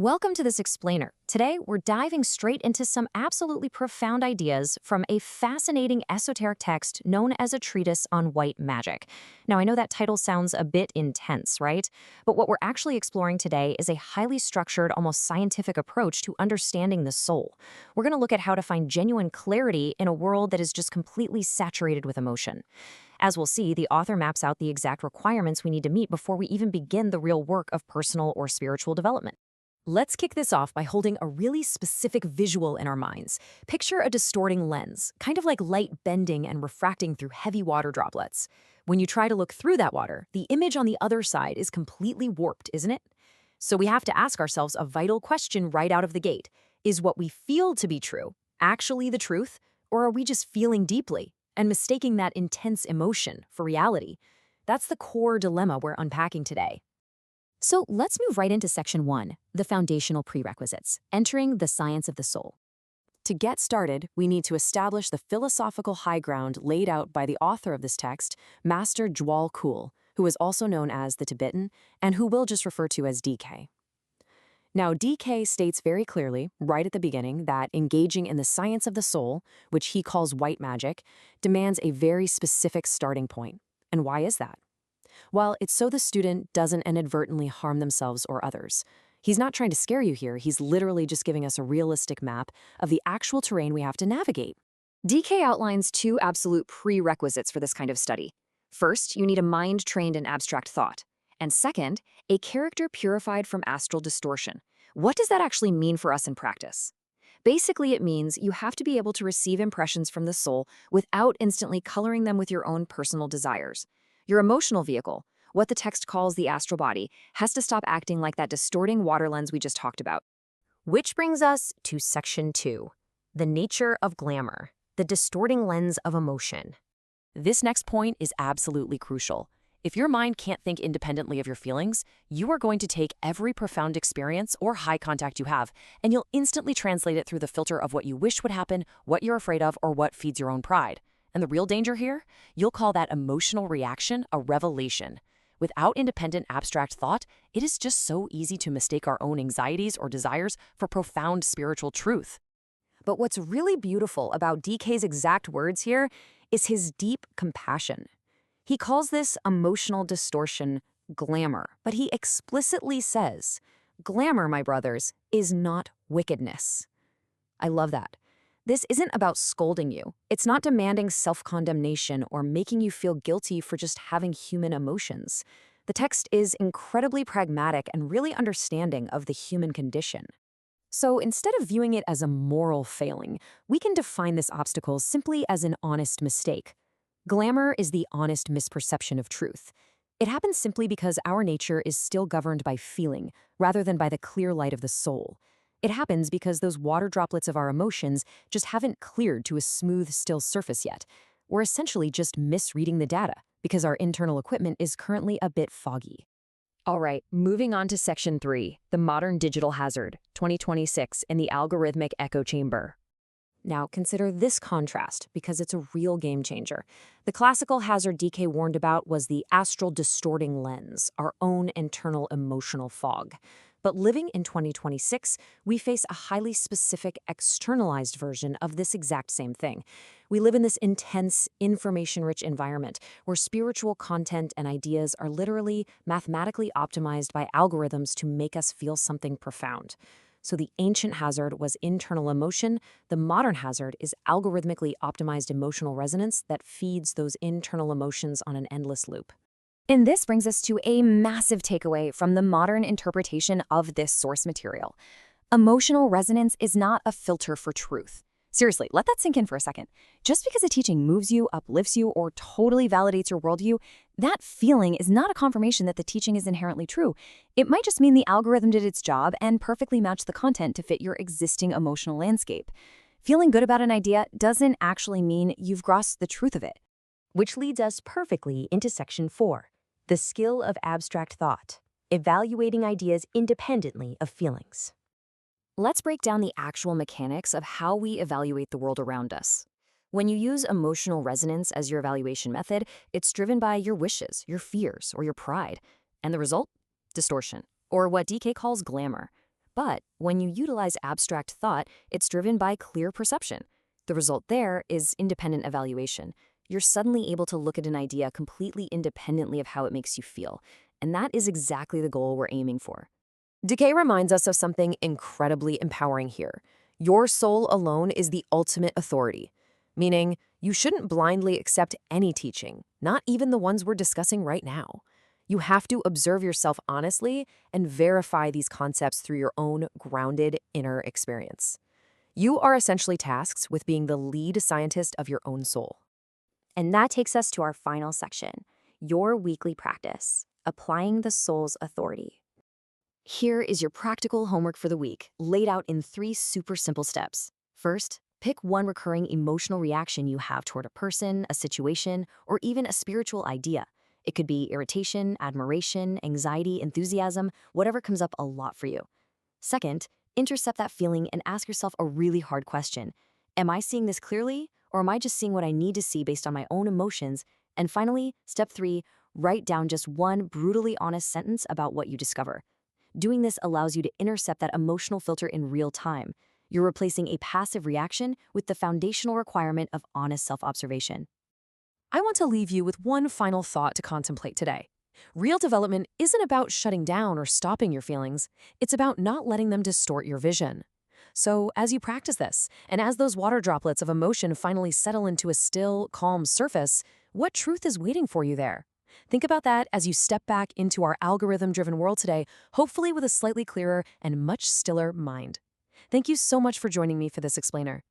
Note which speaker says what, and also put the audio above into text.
Speaker 1: Welcome to this explainer. Today, we're diving straight into some absolutely profound ideas from a fascinating esoteric text known as A Treatise on White Magic. Now, I know that title sounds a bit intense, right? But what we're actually exploring today is a highly structured, almost scientific approach to understanding the soul. We're going to look at how to find genuine clarity in a world that is just completely saturated with emotion. As we'll see, the author maps out the exact requirements we need to meet before we even begin the real work of personal or spiritual development. Let's kick this off by holding a really specific visual in our minds. Picture a distorting lens, kind of like light bending and refracting through heavy water droplets. When you try to look through that water, the image on the other side is completely warped, isn't it? So we have to ask ourselves a vital question right out of the gate. Is what we feel to be true actually the truth, or are we just feeling deeply and mistaking that intense emotion for reality? That's the core dilemma we're unpacking today. So let's move right into Section 1, the foundational prerequisites, entering the science of the soul. To get started, we need to establish the philosophical high ground laid out by the author of this text, Master Djwahl Kuhl, who is also known as the Tibetan, and who we'll just refer to as DK. Now, DK states very clearly, right at the beginning, that engaging in the science of the soul, which he calls white magic, demands a very specific starting point. And why is that? Well, it's so the student doesn't inadvertently harm themselves or others. He's not trying to scare you here, he's literally just giving us a realistic map of the actual terrain we have to navigate. DK outlines two absolute prerequisites for this kind of study. First, you need a mind trained in abstract thought. And second, a character purified from astral distortion. What does that actually mean for us in practice? Basically, it means you have to be able to receive impressions from the soul without instantly coloring them with your own personal desires. Your emotional vehicle, what the text calls the astral body, has to stop acting like that distorting water lens we just talked about. Which brings us to Section 2, the nature of glamour, the distorting lens of emotion. This next point is absolutely crucial. If your mind can't think independently of your feelings, you are going to take every profound experience or high contact you have, and you'll instantly translate it through the filter of what you wish would happen, what you're afraid of, or what feeds your own pride. And the real danger here? You'll call that emotional reaction a revelation. Without independent abstract thought, it is just so easy to mistake our own anxieties or desires for profound spiritual truth. But what's really beautiful about DK's exact words here is his deep compassion. He calls this emotional distortion glamour, but he explicitly says, glamour, my brothers, is not wickedness. I love that. This isn't about scolding you. It's not demanding self-condemnation or making you feel guilty for just having human emotions. The text is incredibly pragmatic and really understanding of the human condition. So instead of viewing it as a moral failing, we can define this obstacle simply as an honest mistake. Glamour is the honest misperception of truth. It happens simply because our nature is still governed by feeling, rather than by the clear light of the soul. It happens because those water droplets of our emotions just haven't cleared to a smooth, still surface yet. We're essentially just misreading the data because our internal equipment is currently a bit foggy. All right, moving on to Section 3, the modern digital hazard, 2026 in the algorithmic echo chamber. Now, consider this contrast because it's a real game changer. The classical hazard DK warned about was the astral distorting lens, our own internal emotional fog. But living in 2026, we face a highly specific externalized version of this exact same thing. We live in this intense, information-rich environment where spiritual content and ideas are literally mathematically optimized by algorithms to make us feel something profound. So the ancient hazard was internal emotion, the modern hazard is algorithmically optimized emotional resonance that feeds those internal emotions on an endless loop. And this brings us to a massive takeaway from the modern interpretation of this source material. Emotional resonance is not a filter for truth. Seriously, let that sink in for a second. Just because a teaching moves you, uplifts you, or totally validates your worldview, that feeling is not a confirmation that the teaching is inherently true. It might just mean the algorithm did its job and perfectly matched the content to fit your existing emotional landscape. Feeling good about an idea doesn't actually mean you've grasped the truth of it. Which leads us perfectly into Section 4. The skill of abstract thought, evaluating ideas independently of feelings. Let's break down the actual mechanics of how we evaluate the world around us. When you use emotional resonance as your evaluation method, it's driven by your wishes, your fears, or your pride. And the result? Distortion, or what DK calls glamour. But when you utilize abstract thought, it's driven by clear perception. The result there is independent evaluation. You're suddenly able to look at an idea completely independently of how it makes you feel. And that is exactly the goal we're aiming for.
Speaker 2: Decay reminds us of something incredibly empowering here. Your soul alone is the ultimate authority, meaning you shouldn't blindly accept any teaching, not even the ones we're discussing right now. You have to observe yourself honestly and verify these concepts through your own grounded inner experience. You are essentially tasked with being the lead scientist of your own soul.
Speaker 1: And that takes us to our final section, your weekly practice, applying the soul's authority. Here is your practical homework for the week, laid out in 3 super simple steps. First, pick one recurring emotional reaction you have toward a person, a situation, or even a spiritual idea. It could be irritation, admiration, anxiety, enthusiasm, whatever comes up a lot for you. Second, intercept that feeling and ask yourself a really hard question. Am I seeing this clearly, or am I just seeing what I need to see based on my own emotions? And finally, step 3, write down just one brutally honest sentence about what you discover. Doing this allows you to intercept that emotional filter in real time. You're replacing a passive reaction with the foundational requirement of honest self-observation.
Speaker 2: I want to leave you with one final thought to contemplate today. Real development isn't about shutting down or stopping your feelings. It's about not letting them distort your vision. So as you practice this, and as those water droplets of emotion finally settle into a still, calm surface, what truth is waiting for you there? Think about that as you step back into our algorithm-driven world today, hopefully with a slightly clearer and much stiller mind. Thank you so much for joining me for this explainer.